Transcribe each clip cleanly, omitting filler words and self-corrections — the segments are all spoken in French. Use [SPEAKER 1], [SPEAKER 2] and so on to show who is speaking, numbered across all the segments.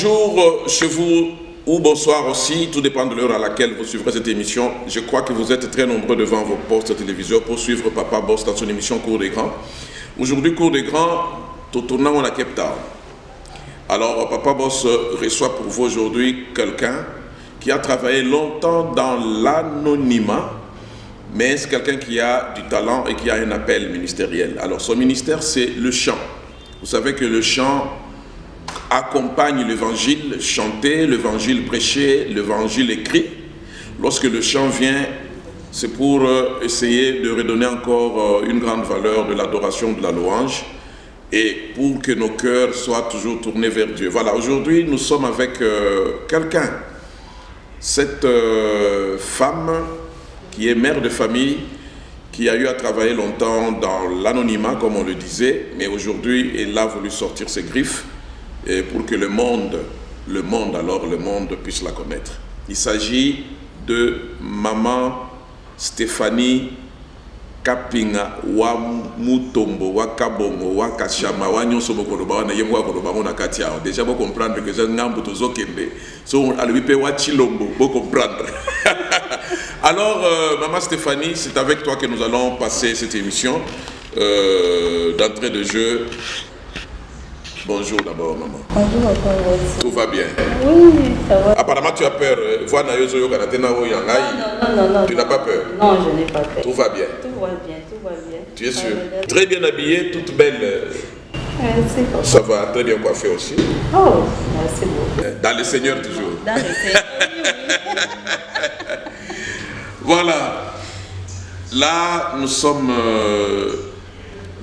[SPEAKER 1] Bonjour chez vous ou bonsoir aussi, tout dépend de l'heure à laquelle vous suivrez cette émission. Je crois que vous êtes très nombreux devant vos postes téléviseurs pour suivre Papa Boss dans son émission Cours des Grands. Aujourd'hui, Cours des Grands, tout tournant à Cape Town. Alors, Papa Boss reçoit pour vous aujourd'hui quelqu'un qui a travaillé longtemps dans l'anonymat, mais c'est quelqu'un qui a du talent et qui a un appel ministériel. Alors, son ministère, c'est le chant. Vous savez que le chant accompagne l'évangile chanté, l'évangile prêché, l'évangile écrit. Lorsque le chant vient, c'est pour essayer de redonner encore une grande valeur de l'adoration, de la louange, et pour que nos cœurs soient toujours tournés vers Dieu. Voilà, aujourd'hui, nous sommes avec quelqu'un, cette femme qui est mère de famille, qui a eu à travailler longtemps dans l'anonymat, comme on le disait, mais aujourd'hui, elle a voulu sortir ses griffes et pour que le monde puisse la connaître. Il s'agit de Maman Stéphanie Kapinga wa Mutombo wa Kabongo wa Kashama wa Nyonso Bokoloba wa Nayemwa Koloba na Katia. Déjà vous comprendre que c'est ngambo tozo kembe. So alwipe wa Chilombo, vous comprendre. Alors Maman Stéphanie, c'est avec toi que nous allons passer cette émission d'entrée de jeu. Bonjour d'abord, maman.
[SPEAKER 2] Bonjour, papa.
[SPEAKER 1] Tout va bien?
[SPEAKER 2] Oui, ça va.
[SPEAKER 1] Apparemment, tu as peur.
[SPEAKER 2] Non.
[SPEAKER 1] Tu n'as pas peur?
[SPEAKER 2] Non, je n'ai pas peur.
[SPEAKER 1] Tout va bien?
[SPEAKER 2] Tout va bien, tout va bien.
[SPEAKER 1] Tu es sûr? Très bien habillée, toute belle.
[SPEAKER 2] Merci, papa.
[SPEAKER 1] Ça va, très bien coiffée aussi.
[SPEAKER 2] Oh, merci beaucoup.
[SPEAKER 1] Dans le Seigneur toujours.
[SPEAKER 2] Dans le Seigneur, oui.
[SPEAKER 1] Voilà. Là, nous sommes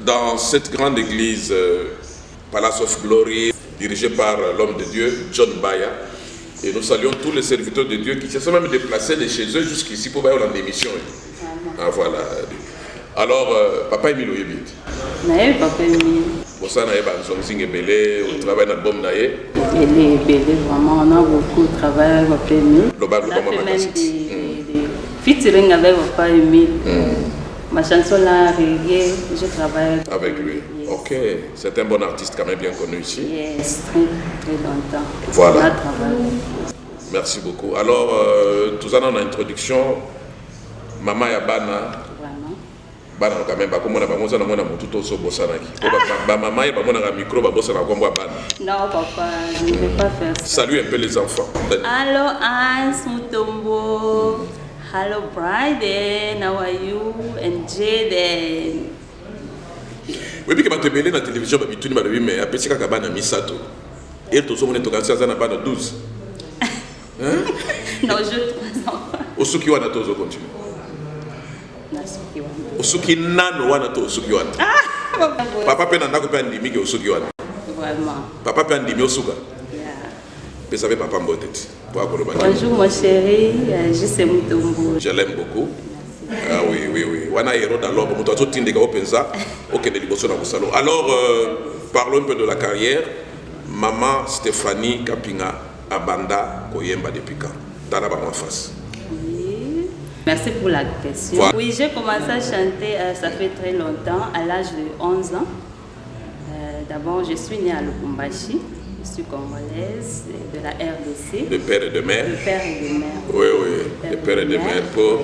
[SPEAKER 1] dans cette grande église Palace of Glory, dirigé par l'homme de Dieu, John Baya. Et nous saluons tous les serviteurs de Dieu qui se sont même déplacés de chez eux jusqu'ici pour voir l'émission. Ah voilà. Alors, Papa Emile Oyebit.
[SPEAKER 2] Naïe, Papa Emile.
[SPEAKER 1] Bon, ça, naïe, belé, on travaille dans le bon naïe.
[SPEAKER 2] Elle est belle, vraiment. On a beaucoup travaillé avec Papa Emile.
[SPEAKER 1] On a fait
[SPEAKER 2] même des featuring avec Papa Emile. Ma chanson là, reggae, je travaille
[SPEAKER 1] avec lui. Yes. Ok, c'est un bon artiste quand même bien connu ici.
[SPEAKER 2] Yes, très longtemps.
[SPEAKER 1] Voilà.
[SPEAKER 2] On a travaillé.
[SPEAKER 1] Merci beaucoup. Alors, tout ça dans l'introduction, Maman Yabana.
[SPEAKER 2] Vraiment.
[SPEAKER 1] Bana quand même, comme on a besoin de moi, tout au bossanaki. Maman Yabana micro, bosana comme Bana.
[SPEAKER 2] Non, papa, je ne vais pas faire ça.
[SPEAKER 1] Salut un peu les enfants.
[SPEAKER 2] Hello, Ans Mutombo. Hello, Bryden. How are you? And Jaden.
[SPEAKER 1] Oui, puis quand tu es dans la télévision, tu m'as dit, mais après, tu as dit, Misato. Et tu as dit, tu as dit, 12.
[SPEAKER 2] Non, je 3 enfants.
[SPEAKER 1] Osuki wana tozo continue. Osuki nano wana to osuki wana. Papa pe nanda ko pe ndimi ke osuki wana.
[SPEAKER 2] Vraiment.
[SPEAKER 1] Papa pe ndimi osuka.
[SPEAKER 2] Yeah.
[SPEAKER 1] Pe savez papa mboteti.
[SPEAKER 2] Bonjour mon chéri, je suis Mutombo.
[SPEAKER 1] Je l'aime beaucoup. Ah oui, oui, oui. Wana héros dans l'ombre, muto to tinde ko penza. OK de liboso na salon. Alors parlons un peu de la carrière. Maman Stéphanie Kapinga Abanda Koyemba depuis quand? Tana ba en face.
[SPEAKER 2] Oui. Merci pour la question. Voilà. Oui, j'ai commencé à chanter, ça fait très longtemps, à l'âge de 11 ans. D'abord, je suis née à Lubumbashi. Je suis congolaise, de la RDC.
[SPEAKER 1] De père et de mère.
[SPEAKER 2] De père et de mère.
[SPEAKER 1] Oui, oui, de père et de mère. Pour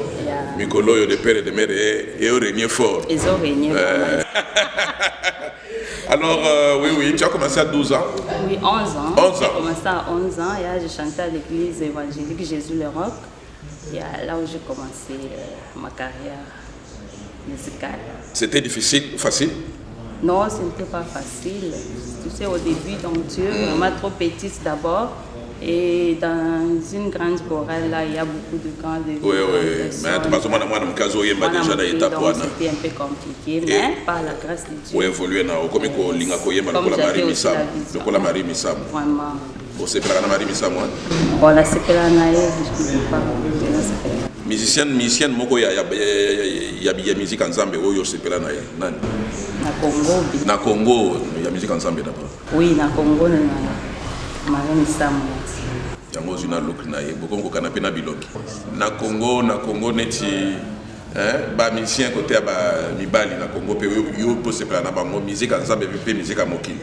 [SPEAKER 1] Mikolo, de père et de mère, et au régné fort.
[SPEAKER 2] Ils ont régné.
[SPEAKER 1] Alors, oui, tu as commencé à 12 ans?
[SPEAKER 2] Oui, 11 ans.
[SPEAKER 1] 11 ans.
[SPEAKER 2] J'ai commencé à 11 ans et j'ai chanté à l'église évangélique Jésus le Roc. Et là où j'ai commencé ma carrière musicale.
[SPEAKER 1] C'était difficile, facile?
[SPEAKER 2] Non, ce n'était pas facile. Tu sais, au début, donc Dieu, vraiment trop petite d'abord. Et dans une grande chorale, là, il y a beaucoup de grands défis.
[SPEAKER 1] Oui, oui. Mais tu m'as demandé déjà dans l'étape.
[SPEAKER 2] C'était un peu compliqué, mais par la grâce de Dieu.
[SPEAKER 1] Oui, évoluer dans comme Marie Missam. Le Marie Missam.
[SPEAKER 2] Vraiment.
[SPEAKER 1] Bon, c'est pas la Marie Missam.
[SPEAKER 2] Voilà, c'est pas la naïve, je ne sais pas.
[SPEAKER 1] Musicienne, moko ya musique ensemble, oyo c'est pas la naïve.
[SPEAKER 2] Na Congo.
[SPEAKER 1] Na Congo, il y a musique ensemble d'abord.
[SPEAKER 2] Oui, na Congo, na Marie Missam.
[SPEAKER 1] Yango zina look na ye, boko ko kanapé na biloki. Na Congo neti ba musicien côté ba mibali na Congo pe yo po se plana ba musique ensemble pe musique à mokili.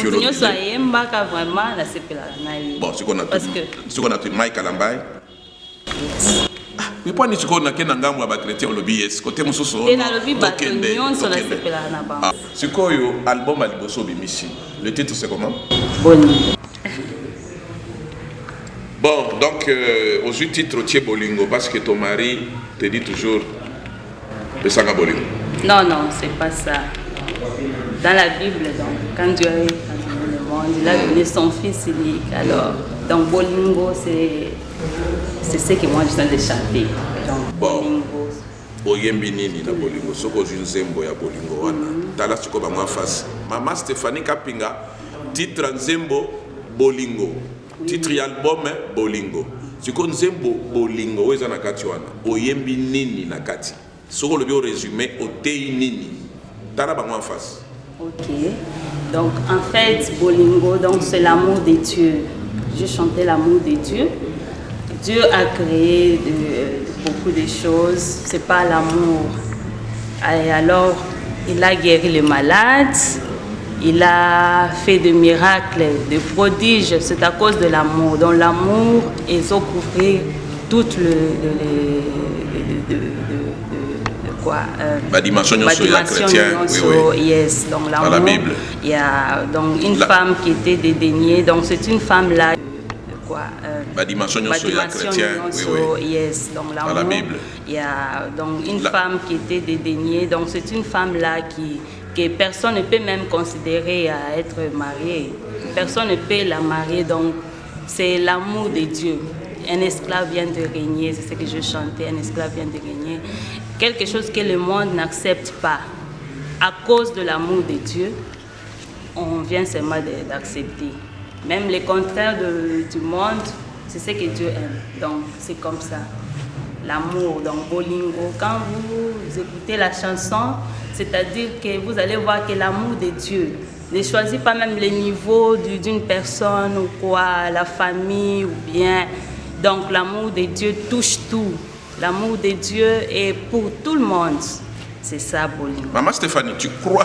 [SPEAKER 2] Nous soyons vraiment la CPLA.
[SPEAKER 1] Bon, ce qu'on a tout, Mike Alambai. Mais pourquoi nous avons un ngambo à chrétien au lobby est côté mususo?
[SPEAKER 2] Et dans le lobby batonion sur la CPLA là-bas.
[SPEAKER 1] C'est quoi l'album Aliboso Bimichi? Le titre c'est comment?
[SPEAKER 2] Bolingo.
[SPEAKER 1] Bon, donc aujourd'hui titre tu es Bolingo parce que ton mari te dit toujours de Sanga Bolingo.
[SPEAKER 2] Non, non, c'est pas ça. Dans la Bible, donc, quand Dieu a créé le monde, il a donné son fils unique. Alors, donc Bolingo, c'est ce que moi je viens de chanter. Donc, Bolingo.
[SPEAKER 1] Oyembi nini na Bolingo, soko nzembo ya Bolingo wana. Tala siko ba moi face. Maman Stéphanie Kapinga, titre nzembo Bolingo. Titre album Bolingo. Siko nzembo Bolingo weza na kati wana. Oyembi nini na kati. Soko le bio résumé otei nini. Tala ba moi en face.
[SPEAKER 2] Ok, donc en fait, Bolingo, c'est l'amour de Dieu. Je chantais l'amour de Dieu. Dieu a créé beaucoup de choses, c'est pas l'amour. Et alors, il a guéri les malades, il a fait des miracles, des prodiges, c'est à cause de l'amour. Donc l'amour, ils ont couvert toute
[SPEAKER 1] la dimension chrétienne, oui.
[SPEAKER 2] Yes, donc
[SPEAKER 1] dans la Bible.
[SPEAKER 2] Il y a donc une femme qui était dédaignée, donc c'est une femme là.
[SPEAKER 1] La dimension chrétienne, oui.
[SPEAKER 2] Yes, donc
[SPEAKER 1] dans la Bible.
[SPEAKER 2] Il y a donc une femme qui était dédaignée, donc c'est une femme là que personne ne peut même considérer à être mariée. Personne ne peut la marier, donc c'est l'amour de Dieu. Un esclave vient de régner, c'est ce que je chantais, un esclave vient de régner. Quelque chose que le monde n'accepte pas. À cause de l'amour de Dieu, on vient seulement d'accepter. Même le contraire du monde, c'est ce que Dieu aime. Donc c'est comme ça. L'amour, donc Bolingo. Quand vous écoutez la chanson, c'est-à-dire que vous allez voir que l'amour de Dieu ne choisit pas même le niveau d'une personne ou quoi, la famille ou bien. Donc l'amour de Dieu touche tout. L'amour de Dieu est pour tout le monde. C'est ça, Bolingo.
[SPEAKER 1] Maman Stéphanie, tu crois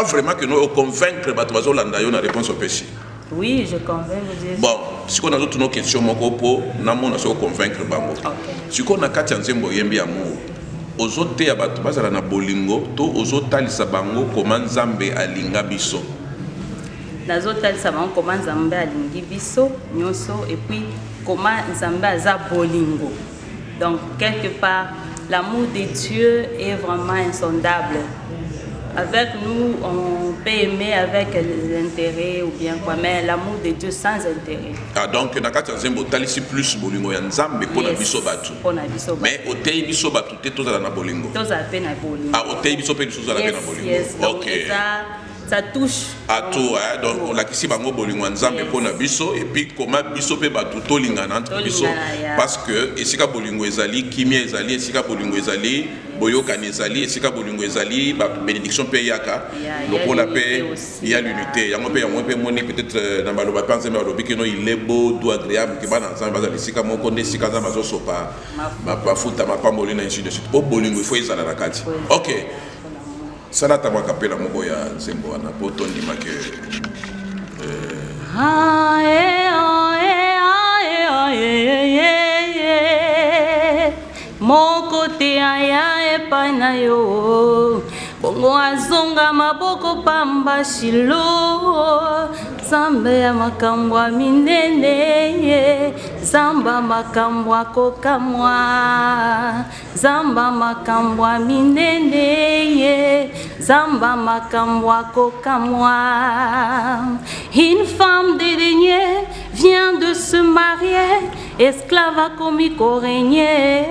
[SPEAKER 1] vraiment que nous allons convaincre la réponse au péché?
[SPEAKER 2] Oui, je convainc.
[SPEAKER 1] Bon, si on a d'autres questions, nous allons convaincre. Si on a quatre nzembo yembi amour, aux autres ya batu bazala na Bolingo, to aux autres talisa bango comment Nzambe alinga biso.
[SPEAKER 2] Les autres talisa bango comment Nzambe alingi biso, nyonso, et puis comment Nzambe aza Bolingo. Donc, quelque part, l'amour de Dieu est vraiment insondable. Avec nous, on peut aimer avec les intérêts ou bien quoi, mais l'amour de Dieu sans intérêt.
[SPEAKER 1] Ah, donc, nakati nzembo talisi plus Bolingo ya Nzambe pona biso batu. Mais otei biso batu te tozala na Bolingo.
[SPEAKER 2] Tozala pe na Bolingo.
[SPEAKER 1] Ah, otei biso pe tozala pe na Bolingo.
[SPEAKER 2] Yes, donc ça touche
[SPEAKER 1] à tout, hein? Donc on l'a qu'ici bango Bolingo Nzambe pona biso et puis comment biso pe batu to lingana entre biso parce que esika Bolingo ezali kimia ezali esika Bolingo ezali boyoka ezali esika Bolingo ezali ba bénédiction pe yaka lokola pe il y a l'unité yango pe moni peut-être dans baloba pense mais balobi que non il est beau doux agréable que bana Nzambe bazali esika moko nde esika za mazo sopa ma futa ma pamboli na ainsi de suite po Bolingo il faut ezala na kati. OK. Sana ta wakapela moko ya nzembo wana po tondima ke
[SPEAKER 2] moko te aya epai na yo bongo azonga maboko pamba shilo Nzambe ya makambo ya minene Nzamba makambo ya kokamwa Nzamba makambo ya minene Nzamba makambo ya kokamwa. Une femme dédaignée vient de se marier, esclave a commis qu'au régner.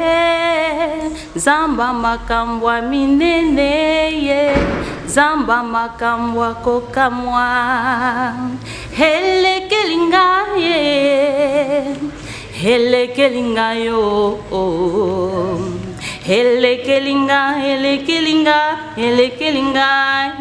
[SPEAKER 2] Nzamba makambo ya minene Nzamba makambo ya kokamwa. Elekelinga ye elekelinga yo elekelinga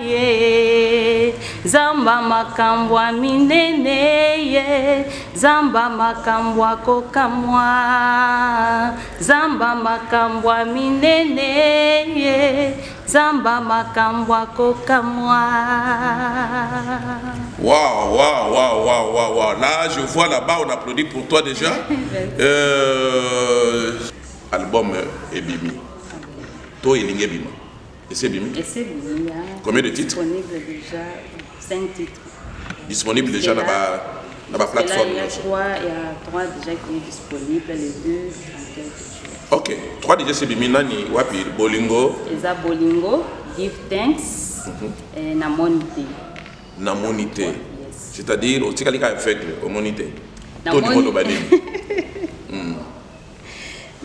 [SPEAKER 2] ye Zamba makambwa minene ye, Zamba makambwa kokamwa, Zamba makambwa minene ye, Zamba makambwa kokamwa.
[SPEAKER 1] Waouh, waouh, waouh, waouh, waouh, waouh. Là, je vois là-bas, on applaudit pour toi déjà. Album Ebimi. Toi, il y a Ebimi. Et c'est Ebimi.
[SPEAKER 2] Et c'est Ebimi.
[SPEAKER 1] Combien de titres?
[SPEAKER 2] Disponible déjà 5 titres.
[SPEAKER 1] Disponible déjà dans la plateforme.
[SPEAKER 2] Il y a 3 déjà qui sont disponibles, les 2 en quelques jours.
[SPEAKER 1] Ok, 3 déjà c'est Ebimi. Nani, Wapi, Bolingo.
[SPEAKER 2] Eza Bolingo, Give Thanks et Namonité.
[SPEAKER 1] Namonité.
[SPEAKER 2] Yes.
[SPEAKER 1] C'est-à-dire, au Tikalika aveugle, au monité.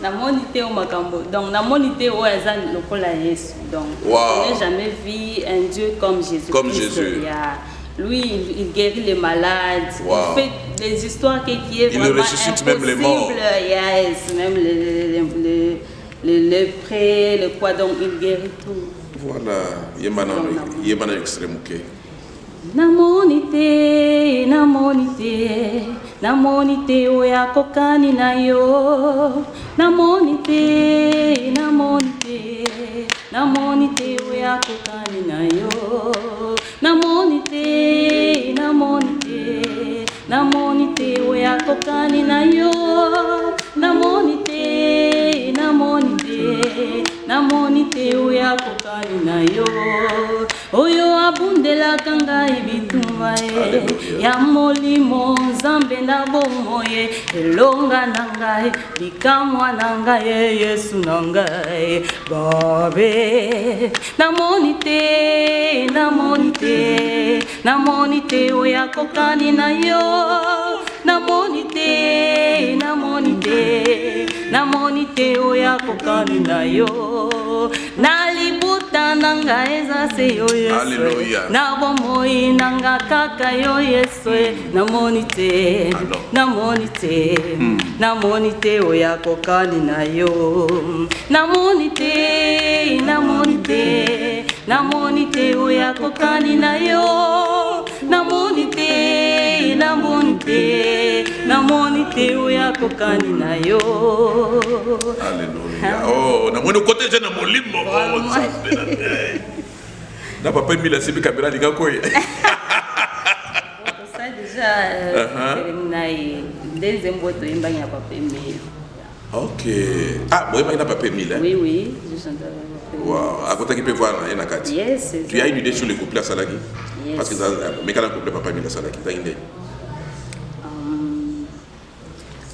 [SPEAKER 2] Namonité au Makambo. Donc, Namonité au Eza Lokola Yesu. Donc, on n'a jamais vu un Dieu comme Jésus.
[SPEAKER 1] Comme Jésus.
[SPEAKER 2] Lui, il guérit les malades.
[SPEAKER 1] Wow.
[SPEAKER 2] Il fait des histoires qui est vraiment
[SPEAKER 1] il ressuscite même les morts.
[SPEAKER 2] Yes, même les lépreux, le quoi, donc il guérit tout.
[SPEAKER 1] Voilà, il y a un extrême.
[SPEAKER 2] Namonité, namonité, namonité oya kokani na yo. Namonité, namonité, namonité oya kokani na yo. Namonité, namonité, namonité oya kokani na yo. Namonité, namonité, namonité oya kokani na yo. Oyo abundela kanga ibitumba e ya molimo Nzambe na bomoye elonga nangai bikamwa nangai Yesu nangai babe. Namonité, namonité, namonité oya kokani na yo. Namonité, namonité, namonité oya kokani na yo. Nalibuta nanga eza se yo Yesu. Na bomoi nanga kaka yo Yesu. Namonité, namonité, namonité oya kokani na yo. Namonité, namonité, namonité oya kokani na yo. Namonité, namonité, namonité oya kokani na yo.
[SPEAKER 1] Alléluia. Oh, namoni côté je na molimo. Na papa Emile c'est caméra liga koy.
[SPEAKER 2] Ça déjà terminé deuxième boîte imba ya papa Emile.
[SPEAKER 1] OK. Ah, bon, il n'a pas permis là.
[SPEAKER 2] Oui, oui, je chante avec papa.
[SPEAKER 1] Wow, à côté qui peut voir un akati.
[SPEAKER 2] Yes.
[SPEAKER 1] Tu as une idée sur le couple à Salaki?
[SPEAKER 2] Yes.
[SPEAKER 1] Parce que mais quand le couple papa Emile Salaki, tu as une idée.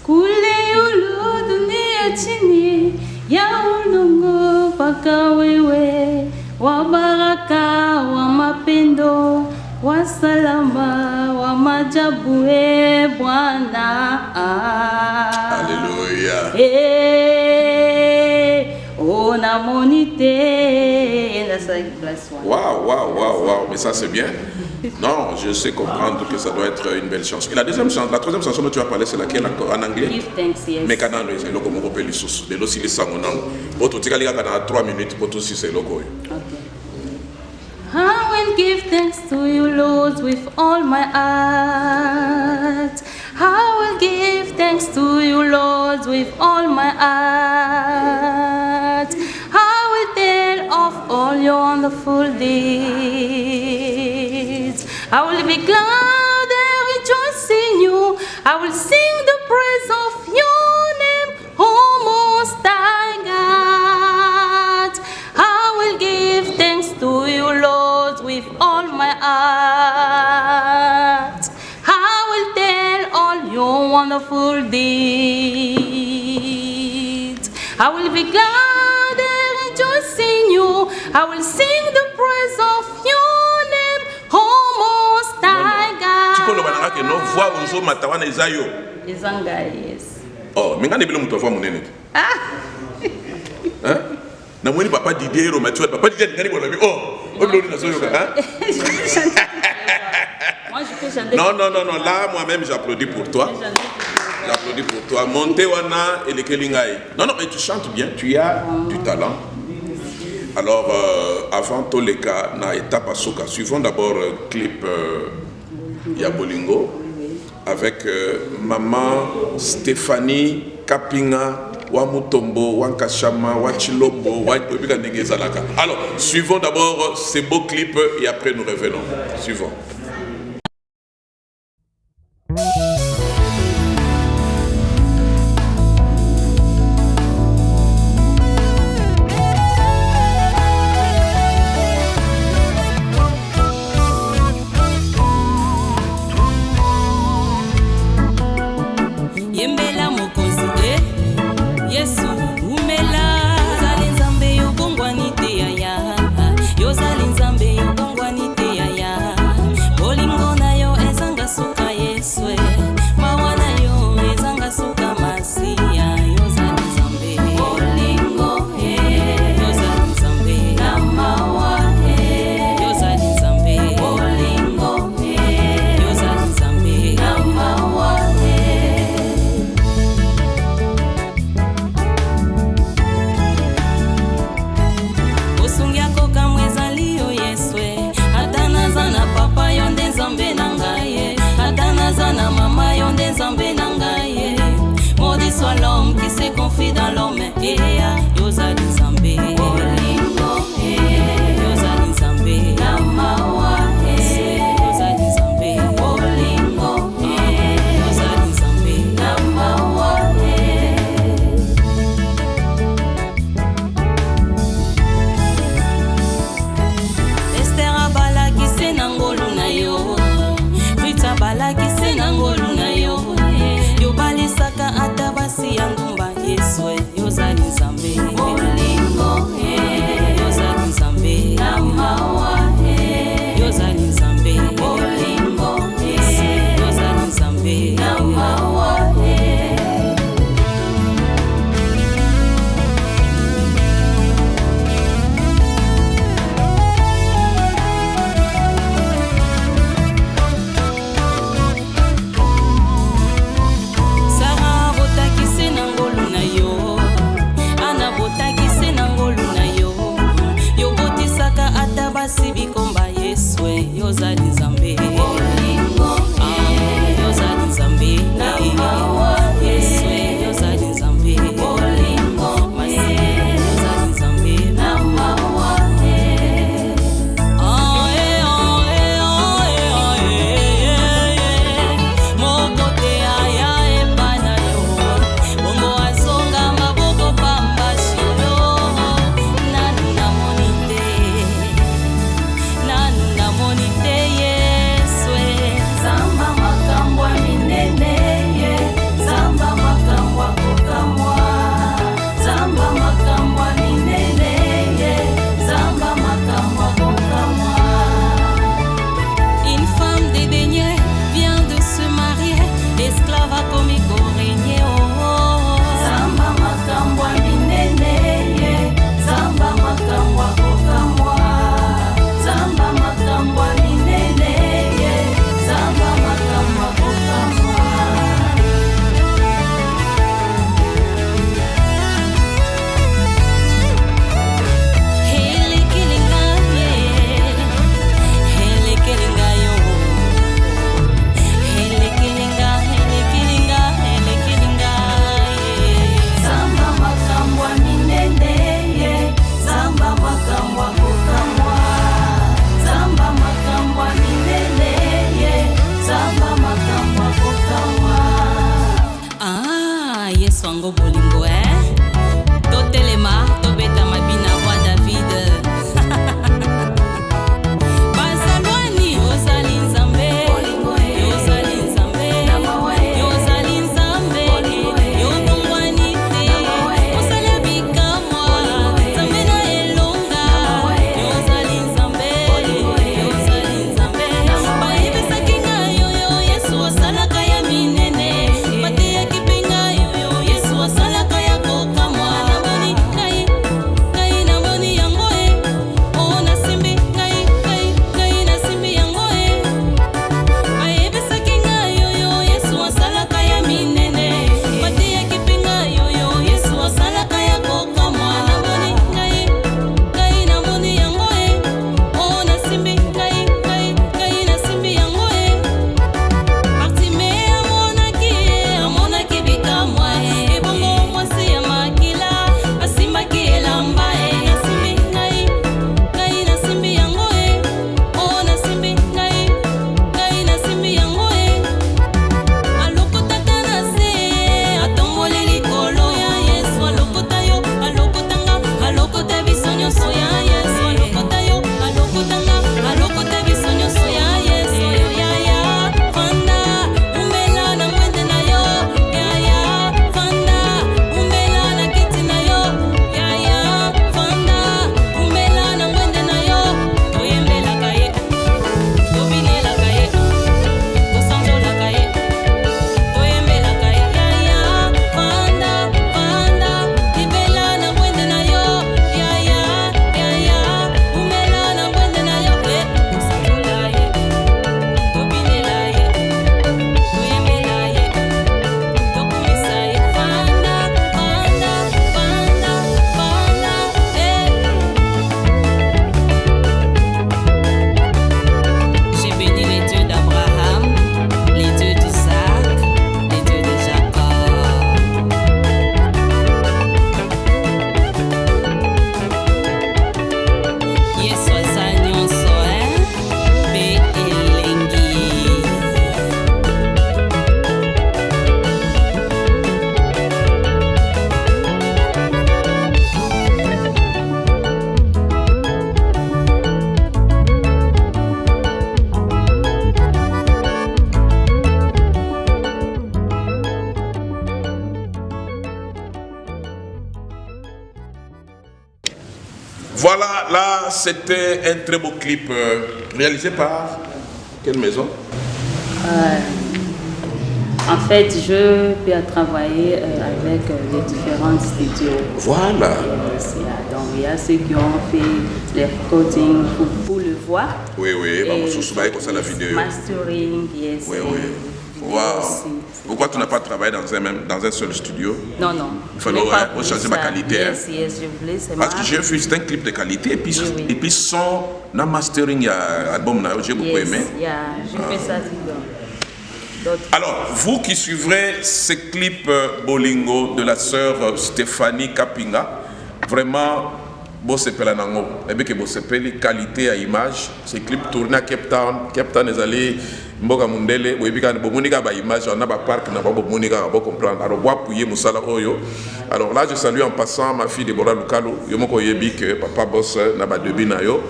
[SPEAKER 2] Kule yulu dunia chini ya ulungu paka wewe wa baraka wa mapendo wa salama wa majabu e Bwana.
[SPEAKER 1] Alléluia.
[SPEAKER 2] Oh namonité.
[SPEAKER 1] Waouh, waouh, waouh, waouh, mais ça c'est bien. Non, je sais comprendre que ça doit être une belle chanson. Et la troisième chanson dont tu as parlé, c'est laquelle en anglais?
[SPEAKER 2] Give thanks, yes.
[SPEAKER 1] Mais quand on est là, comme on peut les sous, les lots, il est sans mon nom. Pour tout, tu as 3 minutes pour tout si c'est loco.
[SPEAKER 2] Okay. I will give thanks to you, Lord, with all my heart. I will give thanks to you, Lord, with all my heart. I will tell of all your wonderful deeds. I will be glad and rejoice in you. I will sing the praise of your name, O Most High God. I will give thanks to you, Lord, with all my heart. I will tell all your wonderful deeds. I will be glad and rejoice in you. I will sing the praise of your name, O Most High God. Yes.
[SPEAKER 1] Oh, mais quand tu as vu mon nez. Hein? Na mwini papa Didier Romature, papa Didier ngani bola bi oh obiloni na soyoka hein.
[SPEAKER 2] Moi je peux chanter.
[SPEAKER 1] Non, là moi-même j'applaudis pour toi. J'applaudis pour toi. Monte wana et le kelingai. Non, mais tu chantes bien, tu as du talent. Alors, avant tous les cas, na étape à Soka, suivons d'abord clip Yabolingo avec maman Stéphanie Kapinga, Wamutombo, Wankashama, Wachilombo, Wachilombo. Alors, suivons d'abord ces beaux clips et après nous revenons. Suivons. Voilà, là, c'était un très beau clip réalisé par quelle maison?
[SPEAKER 2] En fait, je peux travailler avec les différents studios.
[SPEAKER 1] Voilà.
[SPEAKER 2] Donc, il y a ceux qui ont fait les recordings pour le voir.
[SPEAKER 1] Oui, oui, comme ça la vidéo.
[SPEAKER 2] Mastering, yes.
[SPEAKER 1] Oui, oui. Wow. Pourquoi tu n'as pas travaillé dans un seul studio?
[SPEAKER 2] Non, non.
[SPEAKER 1] Il fallait changer ma qualité.
[SPEAKER 2] Yes, yes, je voulais.
[SPEAKER 1] Parce que j'ai vu, c'est un clip de qualité. Et puis,
[SPEAKER 2] oui.
[SPEAKER 1] Et puis son mastering, il y a album, j'ai beaucoup aimé.
[SPEAKER 2] Je fais ça.
[SPEAKER 1] Alors, vous qui suivrez ce clip Bolingo de la sœur Stéphanie Kapinga, vraiment, Bossepelanango, et bien que Bossepeli, qualité à image, ce clip tourné à Cape Town. Cape Town est allé, Mboga Mundele, où il y a une image, on a un parc, on a un comprendre. Alors, bois pouiller Moussala Oyo. Alors là, je salue en passant ma fille Deborah Lukalo, Yomoko Yebi, que papa boss n'a pas de binayo,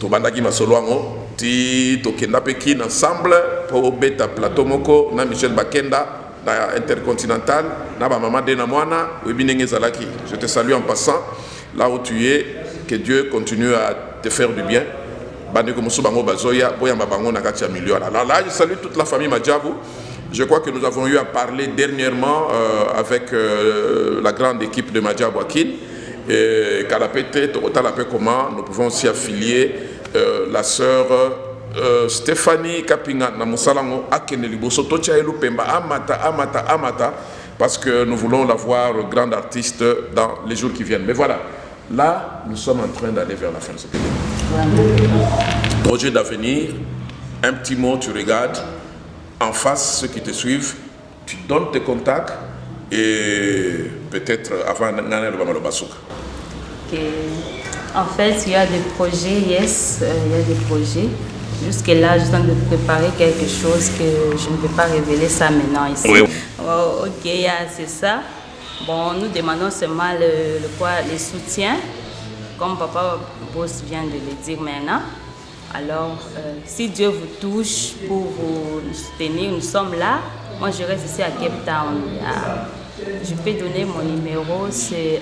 [SPEAKER 1] Tobandaki Masoloango. Ti tokenda pekin ensemble pour beta plateau moko na Michel Bakenda na Intercontinental na ba maman de na mwana webinenge zalaki. Je te salue en passant là où tu es, que Dieu continue à te faire du bien. Bande comme Bango Bazoya boya mabango na katia milieu. Alors là je salue toute la famille Madjabou. Je crois que nous avons eu à parler dernièrement avec la grande équipe de Madjabou Akin et Kalapete Tokotalape comment nous pouvons aussi affilier la sœur Stéphanie Kapinga na Moussalango Akene Liboso Tocha Elupemba Amata parce que nous voulons la voir grande artiste dans les jours qui viennent. Mais voilà, là nous sommes en train d'aller vers la fin de ce vidéo. Projet d'avenir, un petit mot, tu regardes en face ceux qui te suivent, tu donnes tes contacts et peut-être avant Nana le Basouka.
[SPEAKER 2] En fait, il y a des projets, yes, il y a des projets. Jusque-là, je suis en train de préparer quelque chose que je ne peux pas révéler ça maintenant ici. Oui. Oh, ok, c'est ça. Bon, nous demandons seulement le soutien, comme Papa Boss vient de le dire maintenant. Alors, si Dieu vous touche pour vous soutenir, nous sommes là. Moi, je reste ici à Cape Town. Je peux donner mon numéro, c'est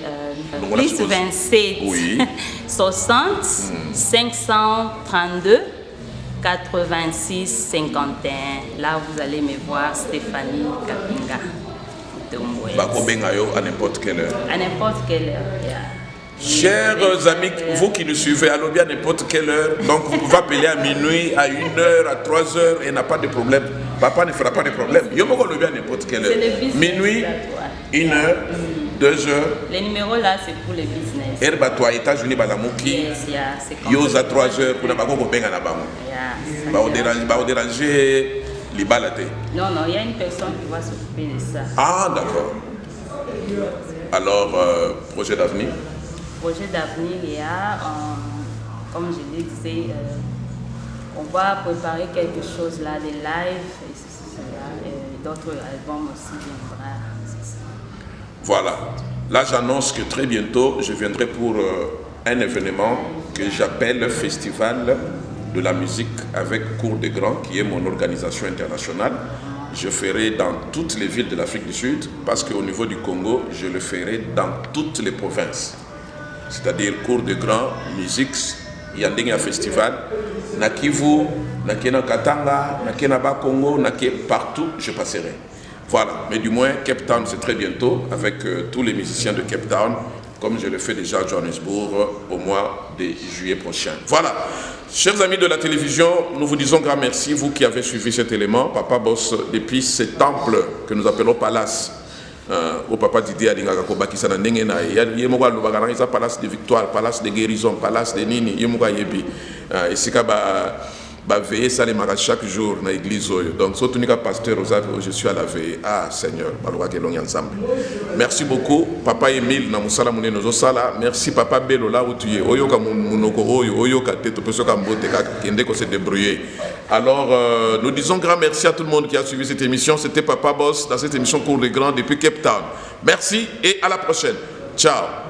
[SPEAKER 2] plus 27 oui. 60 532 86 51. Là, vous allez me voir, Stéphanie Kapinga.
[SPEAKER 1] À n'importe quelle heure.
[SPEAKER 2] À n'importe quelle heure, yeah.
[SPEAKER 1] Chers amis, vous qui nous suivez, allons bien à n'importe quelle heure. Donc vous pouvez appeler à minuit, à 1h, à 3h et n'a pas de problème. Papa ne fera pas de problème. Yo moko lobi à n'importe quelle heure. Minuit, 1h, 2h.
[SPEAKER 2] Les numéros là, c'est pour le business.
[SPEAKER 1] Herba toi, États-Unis, Balamuki. Yo à 3h pour la bako benga na bango. Ba déranger les balades.
[SPEAKER 2] Non, il y a une personne qui va s'occuper de ça.
[SPEAKER 1] Ah, d'accord. Alors, projet d'avenir.
[SPEAKER 2] Projet d'avenir, il y a, comme je le disais, on va préparer quelque chose là, des lives, et d'autres albums aussi viendront.
[SPEAKER 1] Voilà. Là, j'annonce que très bientôt, je viendrai pour un événement que j'appelle le Festival de la musique avec Cour des Grands, qui est mon organisation internationale. Je ferai dans toutes les villes de l'Afrique du Sud, parce qu'au niveau du Congo, je le ferai dans toutes les provinces. C'est-à-dire Cour des Grands, musique, il y a un festival, na Kivu, na Katanga, na Bas-Congo, partout, je passerai. Voilà, mais du moins, Cape Town, c'est très bientôt, avec tous les musiciens de Cape Town, comme je le fais déjà à Johannesburg au mois de juillet prochain. Voilà. Chers amis de la télévision, nous vous disons grand merci, vous qui avez suivi cet élément. Papa Boss, depuis ce temple que nous appelons Palace, au Papa Didier Alingaka Kobaki Sanandenge na yemoka lubagana isa Palace de Victoire, Palace de Guérison, Palace de Nini, yemoka yebi. Et c'est ba veiller ça les maras chaque jour dans l'église. Donc surtout nika pasteur je suis à la veille. Ah Seigneur, baloka ke long ensemble. Merci beaucoup Papa Emile na musala mune nozo sala. Merci Papa Bello là où tu es. Oyoka munoko oyoka teto peso ka mbote ka kende ko se débrouiller. Alors nous disons grand merci à tout le monde qui a suivi cette émission. C'était Papa Boss dans cette émission Cour des Grands depuis Cape Town. Merci et à la prochaine. Ciao.